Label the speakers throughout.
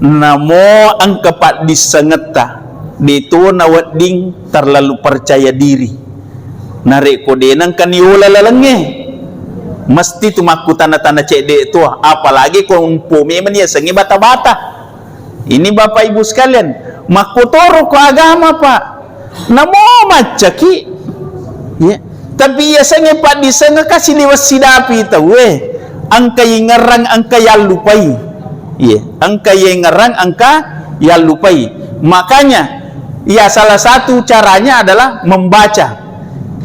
Speaker 1: namo ang kapat disengeta dito na wading terlalu percaya diri narik kodenang kaniula lalangge mesti tumaku tanda-tanda cek itu, apalagi kung pumi mania sengi bata-bata. Ini Bapak Ibu sekalian, makutoro ko agama Pak, namo macaki, ya. Tapi ya sengi Pak disanga kasih liwas sidapi tahu, angka yang ngerang angka yang lupai, ya. Angka yang ngerang angka yang lupai. Makanya, ya salah satu caranya adalah membaca.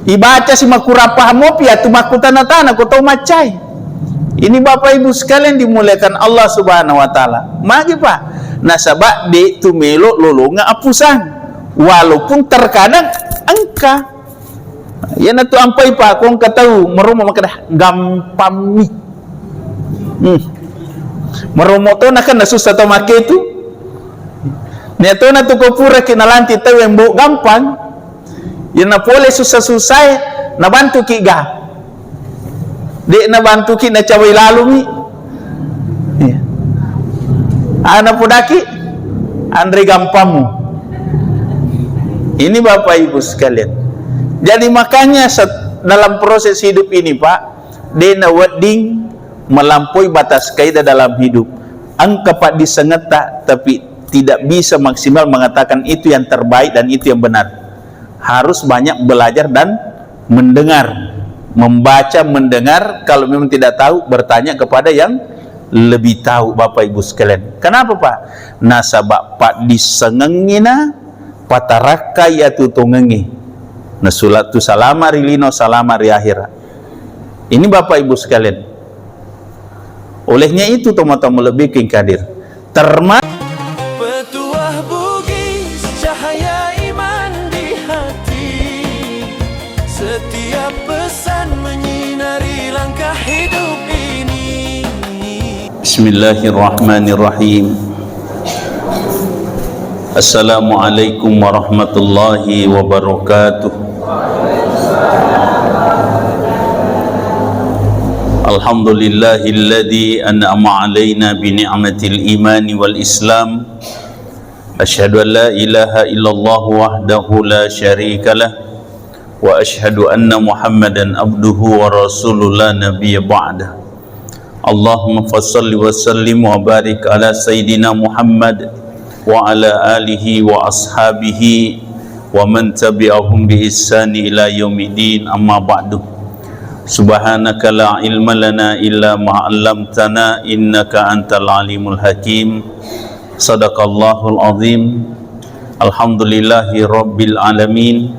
Speaker 1: Ibaca si makurapah mopi atau makutana-tana ko tau macai. Ini Bapak Ibu sekalian dimuliakan Allah Subhanahu wa taala. Magi Pak, nasabak de tu melo lolonga apusan. Walaupun terkadang angka. Ya na tu ampai Pak, kong katau meromo makadah gampami. Meromo to na kan susah to make tu. Nya to na tu ko pura kinalanti tau yang bo gampang. Yang na boleh susah-susah na bantu ki ga dek na bantu ki na cawai lalu mi ya. Ana podaki andre gampamu. Ini Bapak Ibu sekalian, jadi makanya dalam proses hidup ini Pak, de na wading melampaui batas kaidah dalam hidup, angka Pak disengeta tapi tidak bisa maksimal mengatakan itu yang terbaik dan itu yang benar. Harus banyak belajar dan mendengar, membaca, mendengar. Kalau memang tidak tahu, bertanya kepada yang lebih tahu Bapak Ibu sekalian. Kenapa Pak? Nasabak Pak disengengina pataraka ya tutungengi nasulatu salama rilino salama ri akhirat. Ini Bapak Ibu sekalian. Olehnya itu tomo-tomo lebih kingkadir termasuk
Speaker 2: petuah bugis cahaya iman di hati, setiap pesan menyinari langkah hidup ini.
Speaker 1: Bismillahirrahmanirrahim. Assalamualaikum warahmatullahi wabarakatuh. Alhamdulillahilladzi an'ama alaina bi ni'matil imani wal islam. Asyhadu an la ilaha illallah wahdahu la syarikalah wa asyhadu anna Muhammadan abduhu wa rasuluhu la nabiyya ba'dah. Allahumma fassalli wa sallim wa barik ala sayyidina Muhammad wa ala alihi wa ashabihi wa man tabi'ahum bi ihsani ila yaumiddin, amma ba'du. Subhanaka la ilma lana illa ma 'allamtana innaka antal alimul hakim. Sadaqallahul azim. Alhamdulillahi rabbil alamin.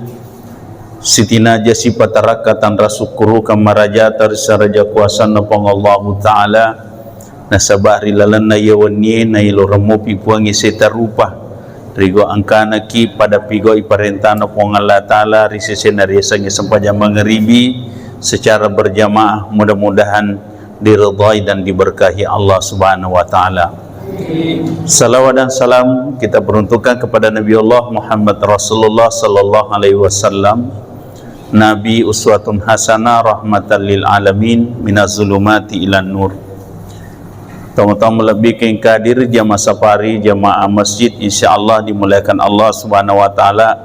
Speaker 1: Sitina jasi pataraka tan rasukuru kamaraja tarsaraja kuasa napang Allah taala nasabari lalanna yawani na iloramo pipuangi setarupa rigo angkana ki pada pigo iparentana pong Allah taala risesen riasangi sempaja mengeribi secara berjamaah, mudah-mudahan diridhai dan diberkahi Allah Subhanahu wa taala. Salawat dan salam kita peruntukkan kepada Nabi Allah Muhammad Rasulullah sallallahu alaihi wasallam, Nabi uswatun hasanah rahmatan lil alamin minaz zulumati ilan nur. Tamu-tamu lebih kengkadir jamaah safari jamaah masjid insyaallah dimuliakan Allah Subhanahu wa taala.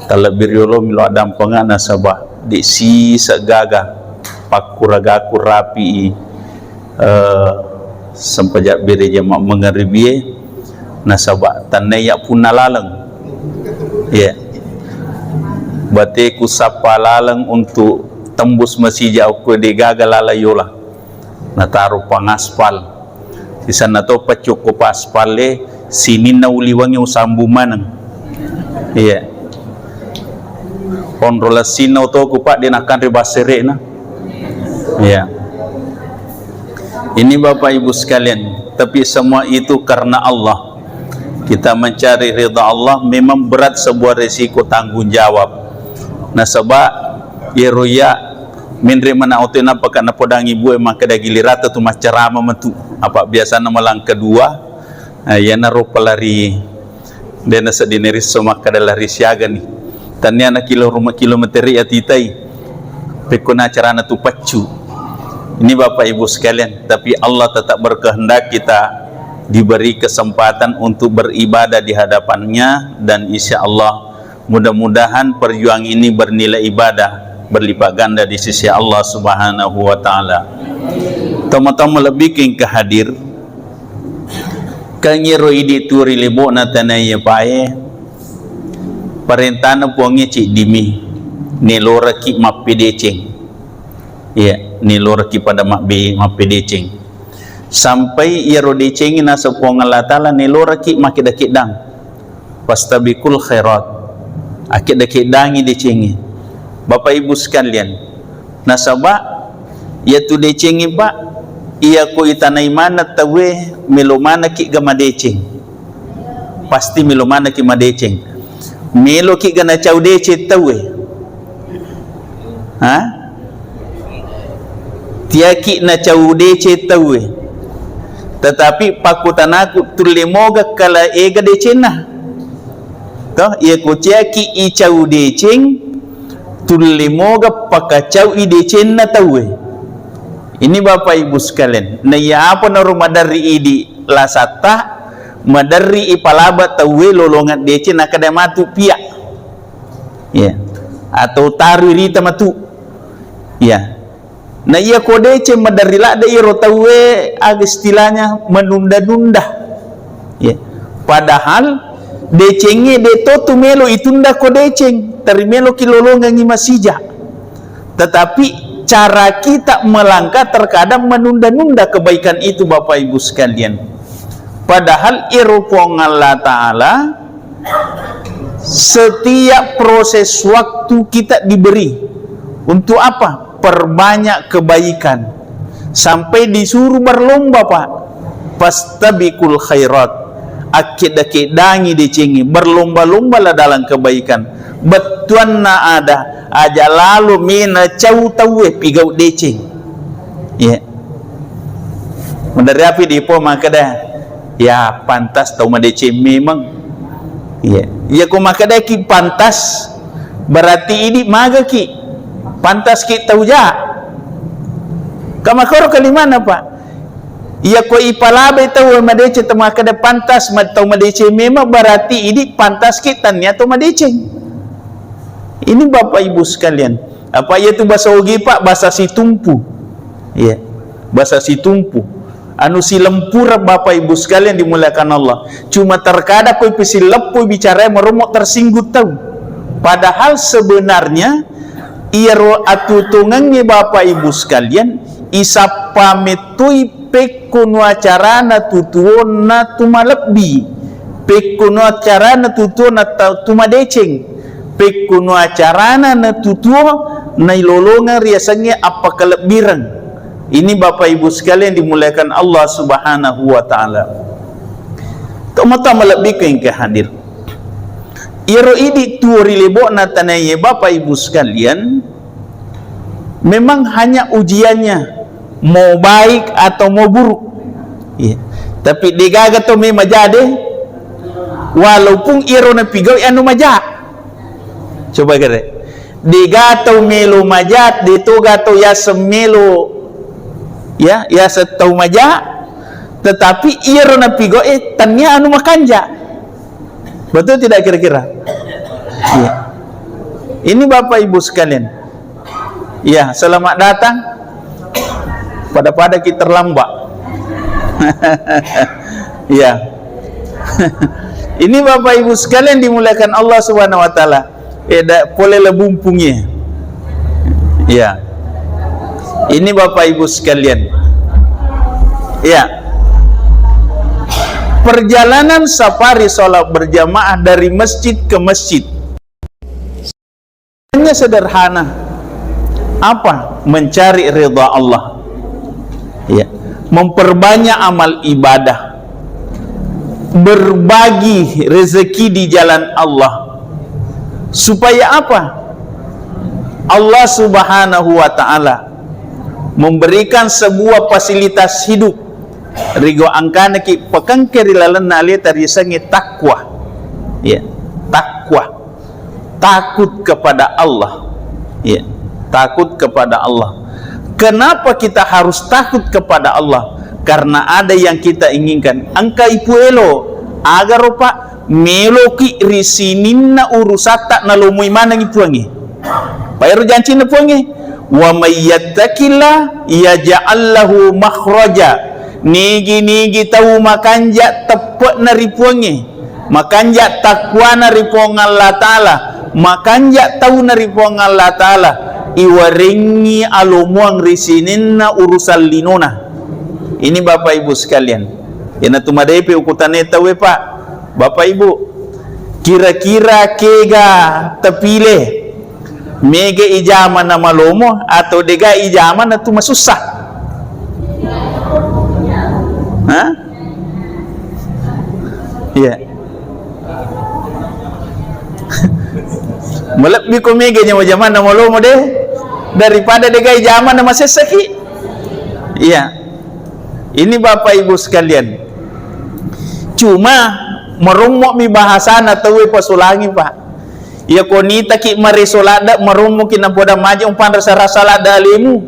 Speaker 1: Talabir yolo milo adam pengana sabah di si segaga pakuraga kurapi sempajak bere jamaah mengeribi nasabak tanaya punalaleng ya bate ku sapa laleng untuk tembus masih jauh ke di gagal lalayola nataruh pangaspal di sana to pacukup aspale sini na uliwang yung sambumanang ya kontrolasi na to kupak din akan ribasere na ya. Ini Bapak Ibu sekalian, tapi semua itu karena Allah. Kita mencari ridha Allah memang berat, sebuah resiko tanggung jawab. Nah sebab ya roya minre mana otena pakai na podang ibu emang kada gilirata tu mas cerama mentu apa biasa nama lang kedua ya na pelari dena sedineri semua kada lari siaga nih tanya na kilometer ya titai pekona carana tu pacu. Ini Bapak Ibu sekalian, tapi Allah tetap berkehendak kita diberi kesempatan untuk beribadah di hadapannya, dan insya Allah mudah-mudahan perjuangan ini bernilai ibadah berlipat ganda di sisi Allah Subhanahu wa taala. Tama-tama lebih ke hadir kanyero idi turi lebo na tanay pae parentana puangnya cik dimi nelora ki mapedeceng, ya nelora ki pada mapedeceng sampai ia rodeceng na sa puang Allah taala nelora ki makidakidang pastabikul khairat akidakidangi decengi. Bapak ibu sekalian, nasaba ia tu decengi pak ia ko itanay mana tawe melo mana ki gamadeceng, pasti melo mana ki madeceng, melo ki gana cau dece tawe, ha tiaki na cau dece tawe, tetapi pakutanaku tulemoga kala ega decena toh ia ko tiaki i cau deceng tulemoga pakacau i decena tawe. Ini Bapak Ibu sekalian, na ya apa na rumadari idi lasata madari ipalaba tawe lolongat dece na kada matu pia, ya, atau taru rita matu, ya. Na iya ko dece madari la da iro tawe ag istilahnya menunda-nunda, ya. Padahal decenge de to melo itunda ko deceng tarimelo kilolongan masija, tetapi cara kita melangkah terkadang menunda-nunda kebaikan itu Bapak Ibu sekalian. Padahal irupong Allah Ta'ala setiap proses waktu kita diberi untuk apa? Perbanyak kebaikan, sampai disuruh berlomba Pak, pastabikul khairat, akidakidangi dicengi, berlomba-lomba lah dalam kebaikan. Betuan na ada aja lalu mina cau tawe pigau deceng, ya. Dari api di po maka dah, ya pantas tau madece memang, ya. Ya ko maka dah ki pantas berarti ini maga ki pantas ki tau ja. Kamakoro kalimana Pak? Ya ko ipalabe tau madece tau maka dah pantas tau madece memang berarti ini pantas ki tanya tau madeceng. Ini Bapak Ibu sekalian, apa yaitu bahasa ogi Pak, bahasa si tumpu, ya, bahasa si tumpu, anu si lempura Bapak Ibu sekalian dimuliakan Allah. Cuma terkadang kau pisi lepu bicara merumuk tersinggung tahu, padahal sebenarnya iro atutungannya Bapak Ibu sekalian isa pametui pekunu acarana tutuona tumalebbi, pekunu acarana tutuona tumadeceng, pekunu acarana na tutuo na ilolongan riasanya apa kelebiran. Ini Bapak Ibu sekalian dimuliakan Allah Subhanahu wa taala. Tomata melebih ke hadir. Iro idi tuori lebo na tanaye Bapak Ibu sekalian, memang hanya ujiannya mau baik atau mau buruk. Ya. Tapi digaga to me majade walaupun iro na pigau anu majak. Coba kira di gato melo majat di to gato ya semelo ya setau majak, tetapi iro na pigo tanya anu makanja, betul tidak kira-kira? Ya. Ini Bapak Ibu sekalian, ya, selamat datang pada kita terlambat. Ya. Ini Bapak Ibu sekalian dimuliakan Allah Subhanahu wa taala. Boleh lebumpungnya, ya. Ini Bapak Ibu sekalian, ya. Perjalanan safari sholat berjamaah dari masjid ke masjid hanya sederhana, apa? Mencari ridha Allah, ya. Memperbanyak amal ibadah, berbagi rezeki di jalan Allah. Supaya apa? Allah Subhanahu wa ta'ala memberikan sebuah fasilitas hidup rigo angkana ki pakangkeri lalan nalia tarisangi takwa, ya, takwa, takut kepada Allah, ya, takut kepada Allah. Kenapa kita harus takut kepada Allah? karena ada yang kita inginkan. Angka ipu elo agar opa meloki risininna urusata na lumui manang ipuangi pairu janci na puangi wa mayyattaqillah yaj'al lahu makhraja nigi tahu makanja tepat na ripuangi makanja takwa na ripuang Allah Ta'ala makanja tahu na ripuang Allah Ta'ala iwaringi alumuang risininna urusan linona. Ini Bapak Ibu sekalian yang tumadepe ukutane tawe Pak Bapak Ibu, kira-kira kega terpilih mega ijaman na malomo atau dega ijaman na tu masusah? Hah? Iya. Melebih ko mega nya jaman na malomo deh daripada dega ijaman na masesaki. Iya. Ini Bapak Ibu sekalian. Cuma merumuk mi bahasa na tawi pasulangi Pak. Ya konita ki marisolada merumuk kina poda maji umpan rasa lada alimu.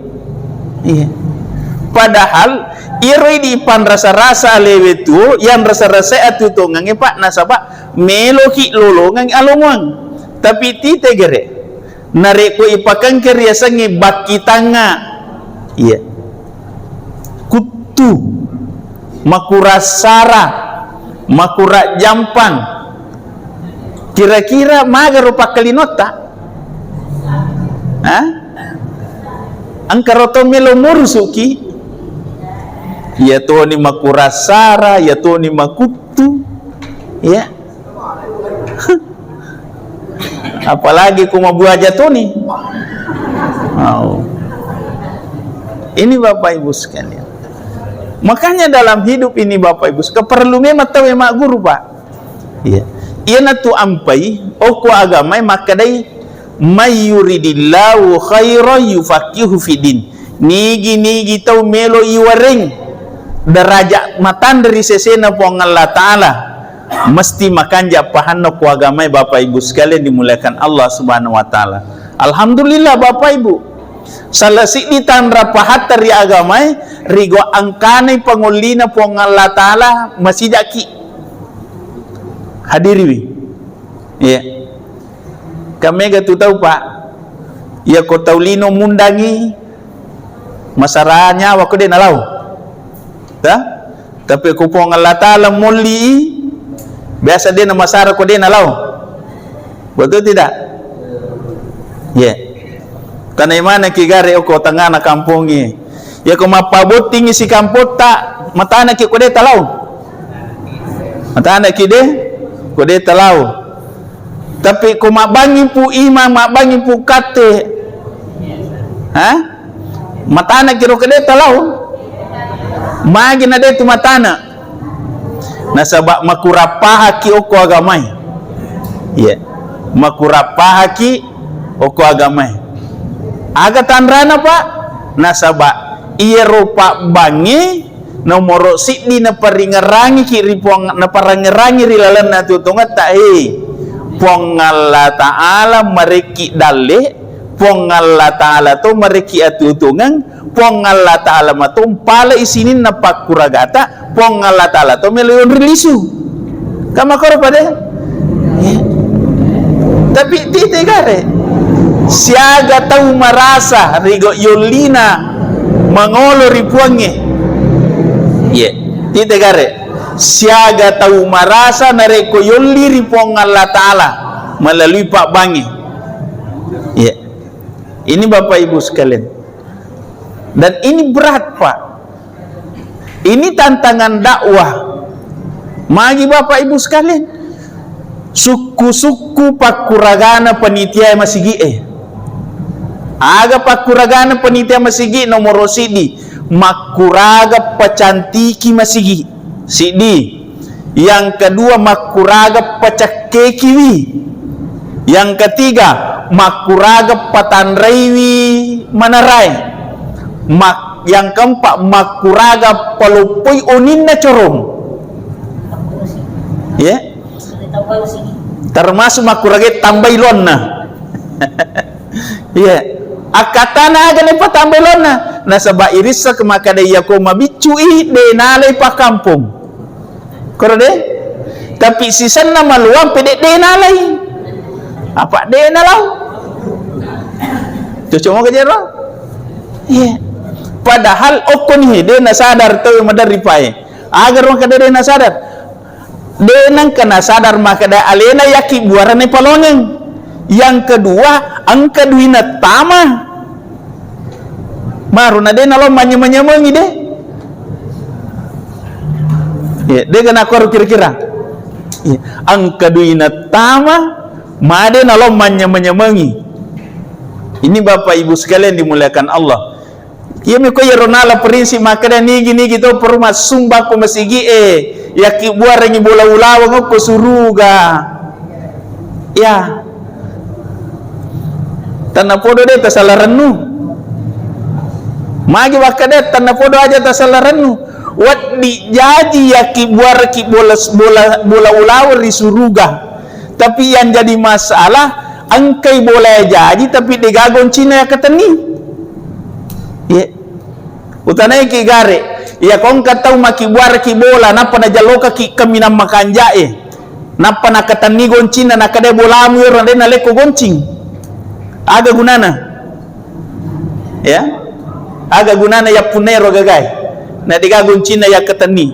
Speaker 1: Iya. Padahal iri di pan rasa lewe tu yang rasa atu tongange Pak nasaba meloki lolongang alomang. Tapi ti tegere nareko ipakang keriasange bakitanga. Iya. Kutu makurasara makura jampang kira-kira maga rupa kalinota angkaroto melo murusuki ya to ni makurasara ya to ni makutu ya apalagi kumabuah jatoni. Ini Bapak Ibu sekalian. Makanya dalam hidup ini Bapak Ibu, keperlu memang tahu mak guru Pak. Iya. Ia natu ampai, oku agama maka dai mayuridillahu khairan yufaqihu fidin. Nigi tahu melo iwaring derajat matan dari sesena pong Allah Ta'ala. Mesti makan japahan ku agama Bapak Ibu sekalian dimuliakan Allah Subhanahu wa taala. Alhamdulillah Bapak Ibu. Salah sidi tanra pahat dari agama rigo angkane pangulina pong Allah Ta'ala masih jaki hadiri ya kami gatu tahu Pak ya ko taulino mundangi masaranya wako de nalau tapi ko pong Allah Ta'ala muli biasa dia nama masara ko de nalau betul tidak ya karena mana kigare ko tengah na kampungi ya ko mapabot tinggi si kampot tak matana ki ko de talau matana ki de ko de talau tapi ko mabangi pu imam mabangi pu kate matana ki ro ko de talau magi na de tu matana nasaba makurapaha ki oko agamai ya makurapaha ki oko agamai aga tanrana Pak nasaba iya rupa bangi nomor sidi na paringerangi kiri puang na parangerangi rilalan na tutungat tahi puang Allah Ta'ala mereki dale puang Allah Ta'ala tu mereki atutungang puang Allah Ta'ala matum pala isinin na pakuragata puang Allah Ta'ala tu meliun rilisu kama koro pada tapi tite gare siaga tahu marasa rigo yolina mangolo ripuange ye tite gare siaga tahu marasa nareko yoli ripuang Allah Ta'ala melalui Pak Bangi ye ini Bapak Ibu sekalian dan ini berat Pak ini tantangan dakwah magi Bapak Ibu sekalian suku-suku pakuragana panitia masigi aga pakuragana panitia masigi nomor sidi makuraga pacantiki masigi sidi yang kedua makuraga pacakekiwi yang ketiga makuraga patanraiwi manarai yang keempat makuraga palupui oninna corong ya termasuk makuraga tambailonna ya akatana aga ne patambailonna nasaba irisa kemaka dia ko mabicui de nalay pa kampung. Korode? Tapi sisan na maluang pede de nalay. Apa de nalau? Cucu mo kajero? Iya. Padahal okon de na sadar to madaripae. Agar maka de na sadar. De nang kana sadar maka da alena yaki buarane paloneng. Yang kedua, ang kaduina tama. Maru na de nalo manya-manyamangi de. Ya, de kana koru kira-kira. Ya, ang kaduina tama, made nalo manya-manyamangi. Ini Bapak Ibu sekalian dimuliakan Allah. Iya me ko yeronala prinsip maka da nigi to perma sumba ko masigi yaki buarangi bola ulawa ko suruga. Ya. Tanah podo de tasalarannu magi wakade tanah podo aja tasalarannu wat di jaji yaki bola ulawar di suruga. Tapi yang jadi masalah angkai bola jaji tapi digagon Cina ya keteni ya utanai ki gare ya kong katau maki buar ki bola napa na jaloka ki kaminam makanjae napa na keteni gon Cina na kade bola mu ronde na leko goncing aga gunana ya aga gunana ya punero gagai na digagon Cina ya keteni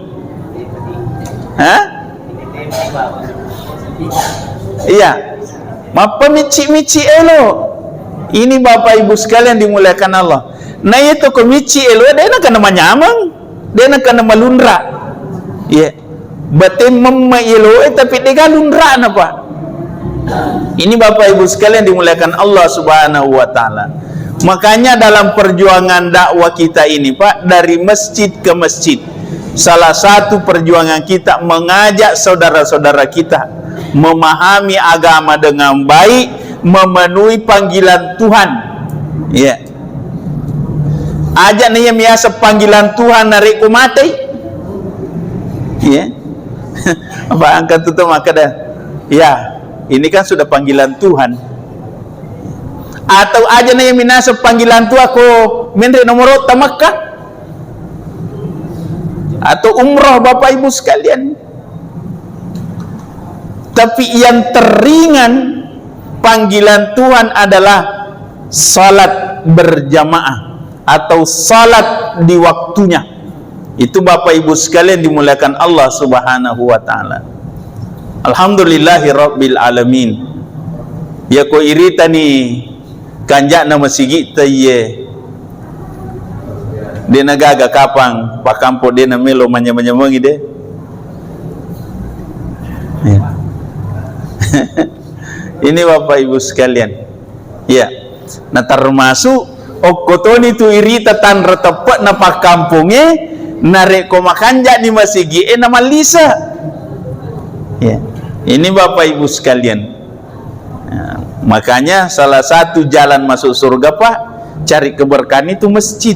Speaker 1: iya mapamici-mici elo ini Bapak Ibu sekalian dimuliakan Allah na itu komici elo dia nak kena manyamang dia nak kena malundra ya batin mamma elo tapi dia lundra napa. Ini Bapak Ibu sekalian dimuliakan Allah Subhanahu wa taala. Makanya dalam perjuangan dakwah kita ini Pak, dari masjid ke masjid, salah satu perjuangan kita mengajak saudara-saudara kita memahami agama dengan baik, memenuhi panggilan Tuhan. Ya. Ajak nih biasa panggilan Tuhan narik ku mati. Ya. Apa angkat tutup maka dah. Ya. Ini kan sudah panggilan Tuhan. Atau aja nih minasa panggilan Tuhan ko menre nomor Makkah atau umrah Bapak Ibu sekalian. Tapi yang teringan panggilan Tuhan adalah salat berjamaah atau salat di waktunya. Itu Bapak Ibu sekalian dimuliakan Allah Subhanahu wa taala. Alhamdulillahi Rabbil Alamin. Ya ko irita ni kanjak na masigi taye. Dia nagaga kapang pakampo dia na melo manya-manyamangi de. Ya. Ini Bapak Ibu sekalian. Ya. Nah termasuk okotoni tu irita tan retepat na pakampunge narek ko makanja ni masigi na malisa. Ya. Ini Bapak Ibu sekalian. Ya, makanya salah satu jalan masuk surga Pak, cari keberkahan itu masjid.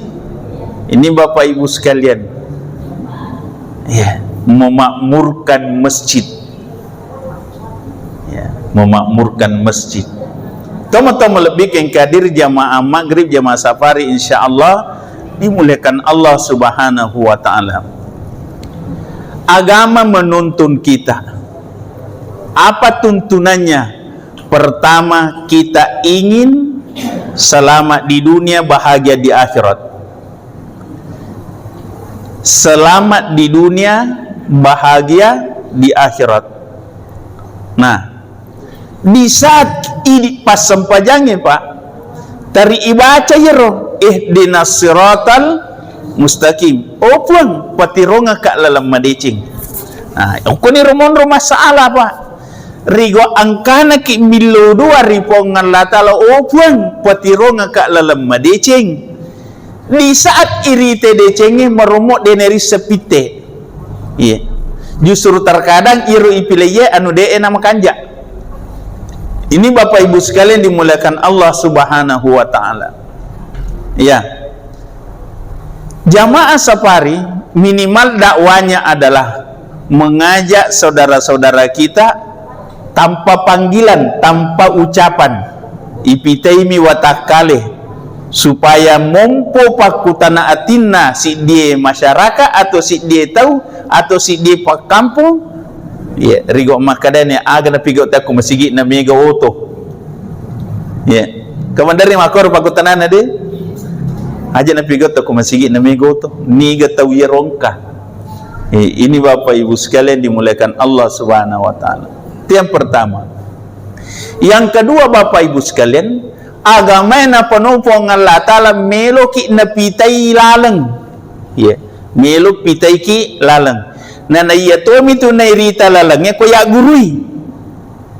Speaker 1: Ini Bapak Ibu sekalian. Ya, memakmurkan masjid. Ya, memakmurkan masjid. Teman-teman lebih yang hadir jamaah maghrib, jamaah safari, insyaallah dimuliakan Allah Subhanahu wa taala. Agama menuntun kita. Apa tuntunannya? Pertama, kita ingin selamat di dunia, bahagia di akhirat. Selamat di dunia, bahagia di akhirat. Nah, di saat ini pas sempajangnya Pak, tari ibaca yero ihdinas siratal mustaqim. Opang patironga ka lalam madicing. Nah, ko ni romon masalah Pak. Rigo angkana ki milu dua ripongan latala opang patironga ka lalam madicing. Di saat irite decenge meromok deneri sepite. Iya. Justru terkadang iru ipileye anu de nama kanja. Ini Bapak Ibu sekalian dimuliakan Allah Subhanahu wa taala. Iya. Jamaah safari minimal dakwanya adalah mengajak saudara-saudara kita tanpa panggilan, tanpa ucapan. Ipitaimi watakale. supaya mompo paku tanah atina si dia masyarakat atau si dia tahu atau si dia pak kampung ya rigo makadanya aga na pigo taku masigi na mega oto ya kamandari makor paku tanah na de aja na pigo taku masigi na mega oto niga tahu ya rongka ini Bapak Ibu sekalian dimuliakan Allah Subhanahu wa taala. Itu yang pertama. Yang kedua Bapak Ibu sekalian, agama na panupong Allah taala melo ki na pitay lalang. Ya, melo pitay ki lalang. Na naiya to mito na irita lalangnya ko ya gurui.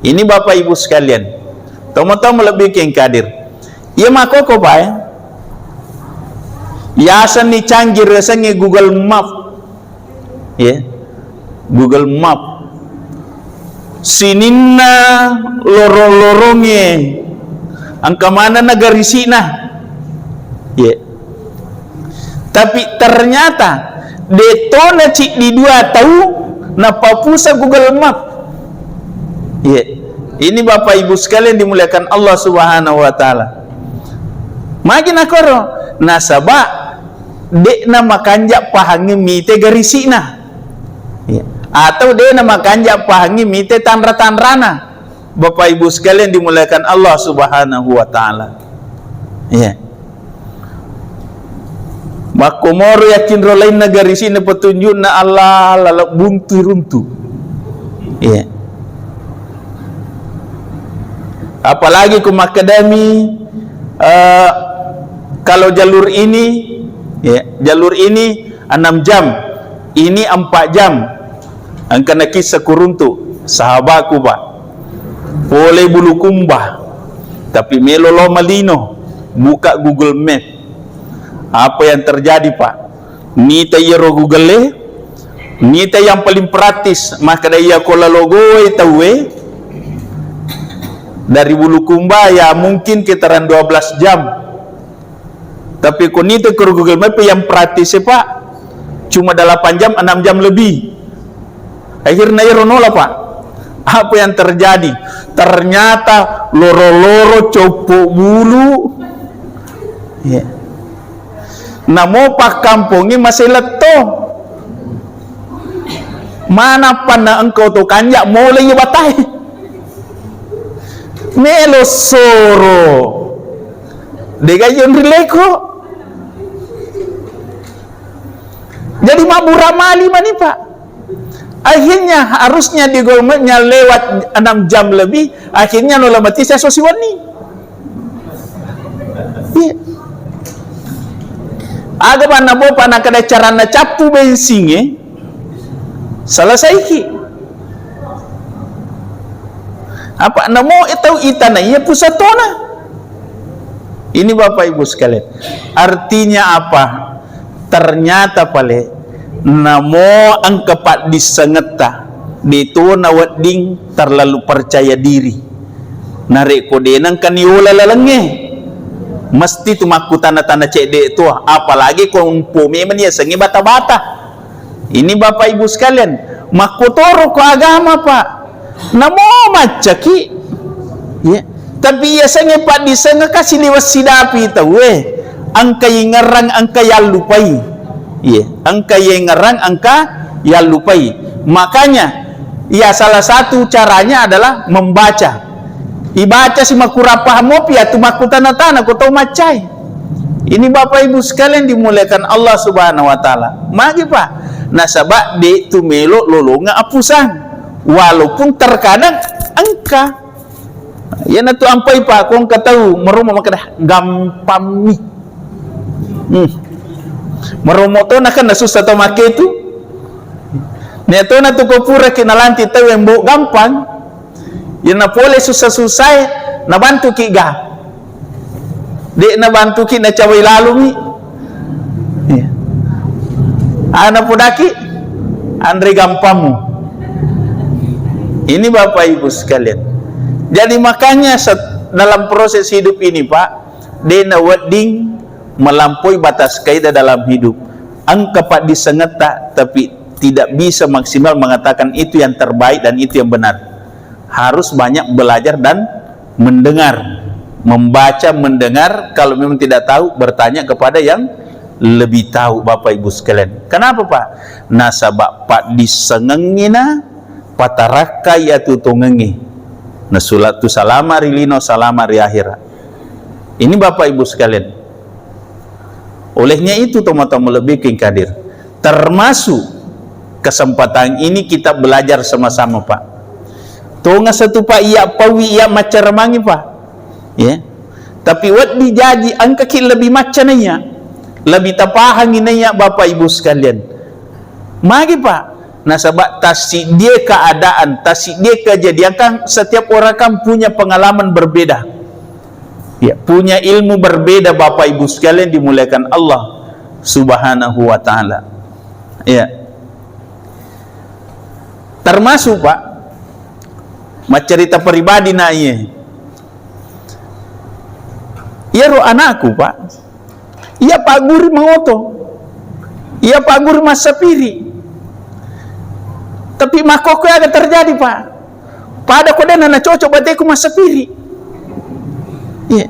Speaker 1: Ini Bapak Ibu sekalian. Tomo-tomo lebih keng kadir. Iya makoko pa ya. Yasan ni canggih rasanya Google Map. Ya, Google Map sininna lorong-lorongnya angka mana nagarisina ya tapi ternyata detona cik di dua tahu na papusa Google Map ya ini Bapak Ibu sekalian dimuliakan Allah Subhanahu wa taala makin akoro nasaba dek na makanja pahangi mite garisina ya. Atau dia nama kanjak pahangi mite tanra-tanrana Bapak Ibu sekalian dimuliakan Allah Subhanahu wa taala ya makomoro yakin rolain negari sini petunjuk na Allah lalak buntu runtu ya apalagi ke makadami kalau jalur ini ya jalur ini 6 jam ini 4 jam angka na kisah kuruntu sahabatku pak boleh bulu kumbah tapi melolo malino buka Google Map apa yang terjadi pak nita yero Google nita yang paling praktis maka dia kola logo tahu dari bulu kumbah ya mungkin kitaran 12 jam tapi kau nita ke Google Map yang praktis pak cuma 8 jam 6 jam lebih akhirnya ya ronola pak apa yang terjadi ternyata loro-loro copo bulu ya namo pak kampungnya masih leto mana pana engkau tu kanjak mulai batai melo soro degayon rileko jadi mabura mali mani pak akhirnya harusnya di golmetnya lewat 6 jam lebih akhirnya nola mati saya sosiwani iya aga mana bo pana kada carana capu bensinnya selesai ki apa namo itu itana iya pusatona ini Bapak Ibu sekalian artinya apa ternyata pale namo ang kapat disengeta dito na wading terlalu percaya diri narik kode nang kaniula lalangnya mesti tumaku tanda-tanda cede itu apalagi kung pumeman ya sengi bata-bata ini Bapak Ibu sekalian makutoro ko agama pak namo macaki ya tapi ya sengi pak disenga kasih liwas sidapi tahu angka yang ngerang angka yang lupai iya angka yang ngerang angka yang lupai makanya ya salah satu caranya adalah membaca ibaca si makurapah mopi atau makutanah-tanah kau tahu macai ini Bapak Ibu sekalian dimuliakan Allah Subhanahu wa taala magi pak nasabak de tu melo lolonga apusan walaupun terkadang angka ya natu ampai pak kau tahu merumah makadah gampang meromoto na kan nasusah to make itu neto na to kopura kinalanti tahu yang bu gampang yang na pole susah-susah na bantu ki ga de na bantu ki na cawai lalu mi ya ana podaki andre gampangmu ini Bapak Ibu sekalian jadi makanya dalam proses hidup ini pak de na wedding melampaui batas kaidah dalam hidup angka pak disengeta tapi tidak bisa maksimal mengatakan itu yang terbaik dan itu yang benar harus banyak belajar dan mendengar membaca, mendengar, kalau memang tidak tahu bertanya kepada yang lebih tahu. Bapak Ibu sekalian, kenapa Pak? Nasabak Pak disengengina pataraka yaitu tungengi nasulatu salama rilino salama ri akhirat. Ini Bapak Ibu sekalian, olehnya itu teman-teman lebih kingkadir, termasuk kesempatan ini kita belajar sama-sama Pak. Tonga satu Pak iya pawi iya macaramangi Pak, ya. Tapi wat dijaji angka lebih macananya, lebih tapahanginnya Bapak Ibu sekalian. Magi Pak, nasabak tasik dia keadaan, tasik dia kejadian kan setiap orang kan punya pengalaman berbeda, ya, punya ilmu berbeda Bapak Ibu sekalian dimuliakan Allah Subhanahu wa taala. Ya. Termasuk Pak cerita pribadi na iya. Iya ro anakku Pak. Iya Pak Guru mangoto. Iya Pak Guru masapiri. Tapi makoko ada terjadi Pak. Pada kode nana cocok bateku masapiri. Iya.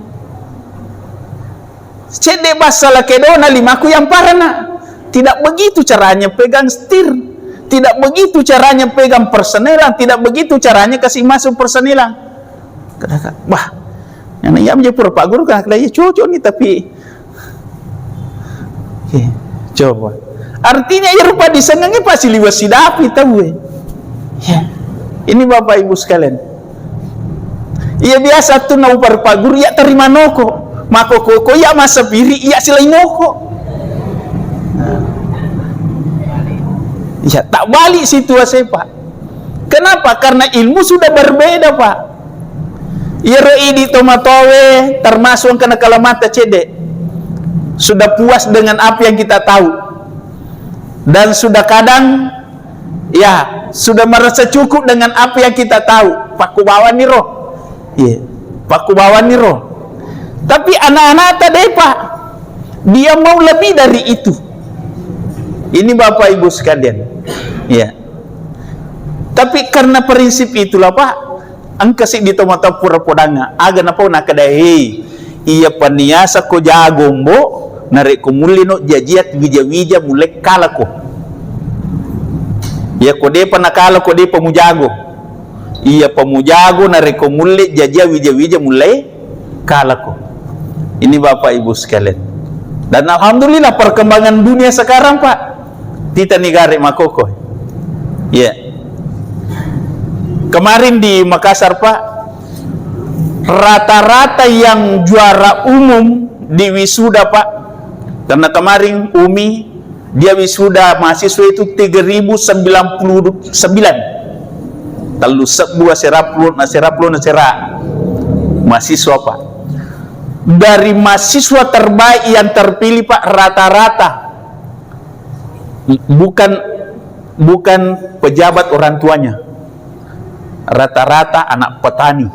Speaker 1: Cede basala kedona limaku yang parana. Tidak begitu caranya pegang setir. Tidak begitu caranya pegang persenilan, tidak begitu caranya kasih masuk persenilan. Kata, wah, yang iya menjadi Pak Guru kan, ya cocok nih tapi, coba. Artinya ya rupa disenangi pasti liwat sidapi tahu ya. Ini Bapak Ibu sekalian. Iya biasa tuh nau Pak Guru ya terima noko, mako koko ya masa piri ya silai noko. Ya tak balik situasi Pak. Kenapa? Karena ilmu sudah berbeda Pak. Iro di tomatowe termasuk kena kalamata cede. Sudah puas dengan apa yang kita tahu. Dan sudah kadang ya sudah merasa cukup dengan apa yang kita tahu. Pak kubawan nih roh. Iya. Pak kubawan nih roh. Tapi anak-anak tadi Pak, dia mau lebih dari itu. Ini Bapak Ibu sekalian, ya. Tapi karena prinsip itulah Pak, angka sih di tomata pura podanga, aga napa nak kadai, iya paniasa ko jagombo, narik kumulino jajiat wija-wija mulai kalako. Ya kode panakala kode pemujago, iya pemujago narik kumuli jajia wija-wija mulai kalako. Ini Bapak Ibu sekalian. Dan alhamdulillah perkembangan dunia sekarang Pak. Tita negara makoko. Ya. Kemarin di Makassar Pak, rata-rata yang juara umum di wisuda Pak. Karena kemarin Umi dia wisuda mahasiswa itu 3099. Lalu sebuah seraplu mahasiswa Pak. Dari mahasiswa terbaik yang terpilih Pak rata-rata bukan pejabat orang tuanya, rata-rata anak petani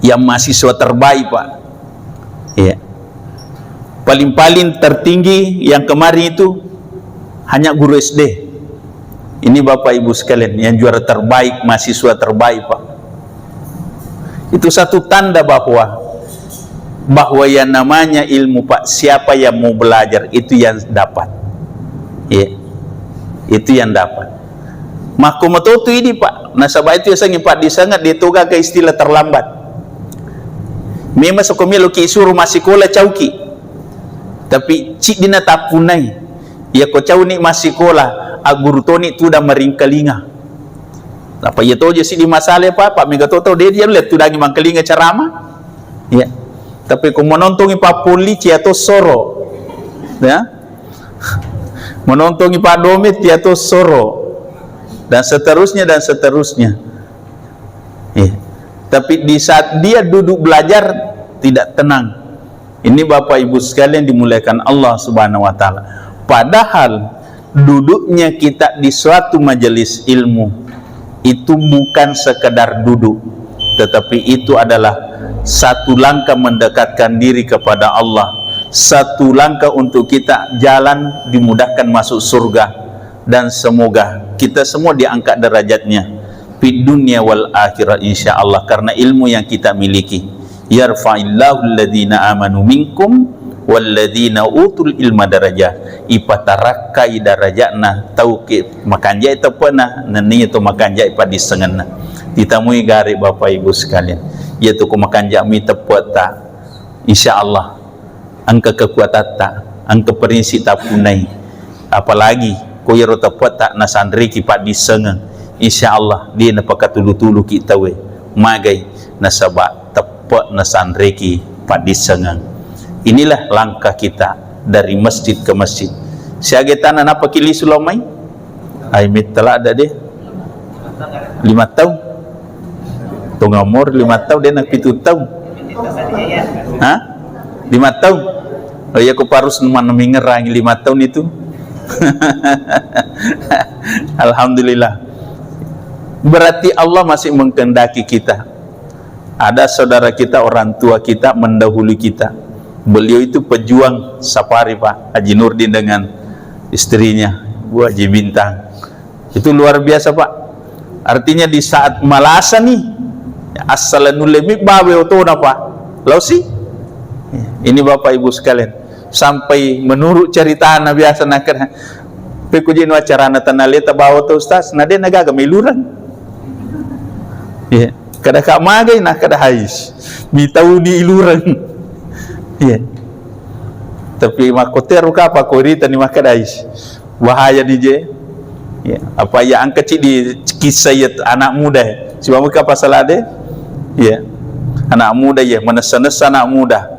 Speaker 1: yang mahasiswa terbaik Pak. Ya. Paling-paling tertinggi yang kemarin itu hanya guru SD. Ini Bapak Ibu sekalian yang juara terbaik, mahasiswa terbaik Pak. Itu satu tanda bahwa yang namanya ilmu Pak, siapa yang mau belajar itu yang dapat. Ya, itu yang dapat. Makumatotu ini Pak, nasabah itu yang Pak disangat ditoga ke istilah terlambat. Memang sekomelo ki suruh masih kola cauki, tapi cik dina tapunai. Ya ko cau ni masih kola, aguru toni tu dah meringkalinga. Apa ya toje si di masalah Pak Mega toto dia lihat tu dangi mangkalinga ceramah. Ya, tapi ko menontongi Pak Polisi atau Soro, ya. Menontongi Pak Domit atau Soro dan seterusnya ya. Tapi di saat dia duduk belajar tidak tenang. Ini Bapak Ibu sekalian dimuliakan Allah Subhanahu wa taala. Padahal duduknya kita di suatu majelis ilmu itu bukan sekedar duduk, tetapi itu adalah satu langkah mendekatkan diri kepada Allah, satu langkah untuk kita jalan dimudahkan masuk surga, dan semoga kita semua diangkat derajatnya di dunia wal akhirat insyaallah karena ilmu yang kita miliki. yarfa'illahu alladhina amanu minkum walladzina utul ilma darajah. Ipatarakai darajatna tauke makan jai tepana nani itu makan jai padi sengenna ditamui gari Bapak Ibu sekalian, yaitu ku makan jami tepuat tak insyaallah angka kekuatan tak angka prinsip tak punai, apalagi ko yero tepuat tak nasandri ki padi sengen insyaallah dia napaka tulu-tulu kita we magai nasaba tepuat nasandri ki padi sengen. Inilah langkah kita dari masjid ke masjid. Siaga tanah apa kili sulamai? Ai mitala ada deh. 5 tahun. Tunggu umur 5 tahun dia nak 7 tahun. Hah? 5 tahun. Oh ya aku parus mana mengerang 5 tahun itu. Alhamdulillah. Berarti Allah masih mengkehendaki kita. Ada saudara kita, orang tua kita mendahului kita. Beliau itu pejuang safari Pak Haji Nurdin dengan istrinya Bu Haji Bintang. Itu luar biasa Pak. Artinya di saat malasa nih as-salanul lemik bawe otona Pak lausi. Ini Bapak Ibu sekalian, sampai menurut cerita na biasa nakar pekujin wacarana tanaleta bawa tu ustaz nade nagaga meluran. Ya, kada ka magai nak kada hais. Mitau di iluran. Iya. Tapi makoter ka apa korita ni makadais. Bahaya ni je. Ya, apa yang kecil di kisah anak muda. Siapa muka pasal ada? Ya. Anak muda ya, menesa-nesa anak muda.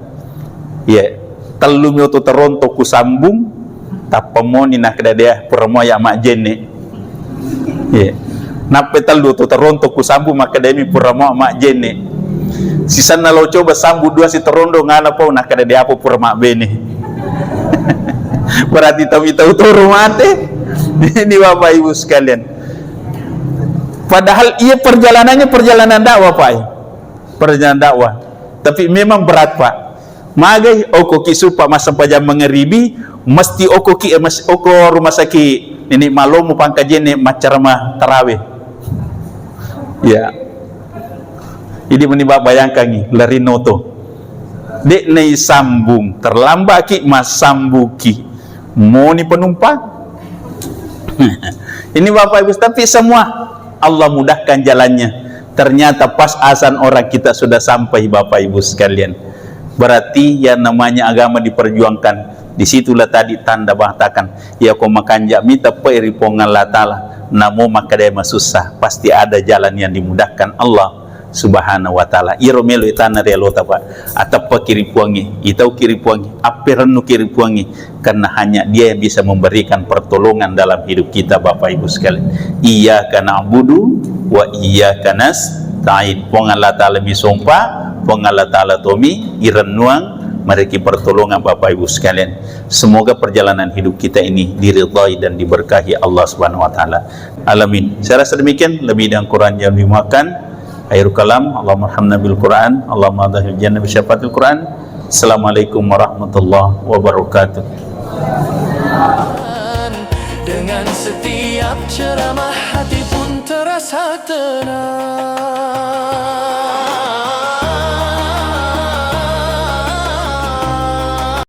Speaker 1: Ya. Telum itu terontok ku sambung tapamoni nak kada dia permoya mak jene. Ya. Nape telu tu terontok ku sambung maka demi permoya mak jene. Sisa na lo coba sambu dua si terondo ngana pau nak kada dia apa pura mak bene. Berarti tahu turu mate. Ini Bapak Ibu sekalian. Padahal ia perjalanan dakwah Pak. Perjalanan dakwah. Tapi memang berat Pak. Magai oko kisu Pak masa pajam mengeribi mesti oko rumah sakit ini malomu pangkajene macarama tarawih. Ya. Ini menimba bayangkan ni lari noto dek nei sambung terlambat ki mas sambuki mau ni penumpang. Ini Bapak Ibu, tapi semua Allah mudahkan jalannya. Ternyata pas azan orang kita sudah sampai Bapak Ibu sekalian. Berarti yang namanya agama diperjuangkan. Disitulah tadi tanda bahtakan ya kau makan jami tapi ripongan Allah Ta'ala namo maka dia susah, pasti ada jalan yang dimudahkan Allah Subhanahu wa ta'ala. Iro melo itana realo tapa atapa kiri puangi itau kiri puangi aperanu kiri puangi, karena hanya dia yang bisa memberikan pertolongan dalam hidup kita Bapak Ibu sekalian. Iyyaka na'budu wa iyyaka nasta'in. Pong Allah ta'ala misompa pong Allah ta'ala tomi irenuang mereka pertolongan Bapak Ibu sekalian. Semoga perjalanan hidup kita ini diridhai dan diberkahi Allah Subhanahu wa ta'ala. Alamin. Saya rasa demikian, lebih dan kurang yang dimakan. Akhirul kalam, Allahumma arhamna bil Quran, Allahumma adhil jannah bi syafaatil Quran. Assalamualaikum warahmatullahi wabarakatuh.
Speaker 2: Dengan setiap ceramah hati pun terasa tenang.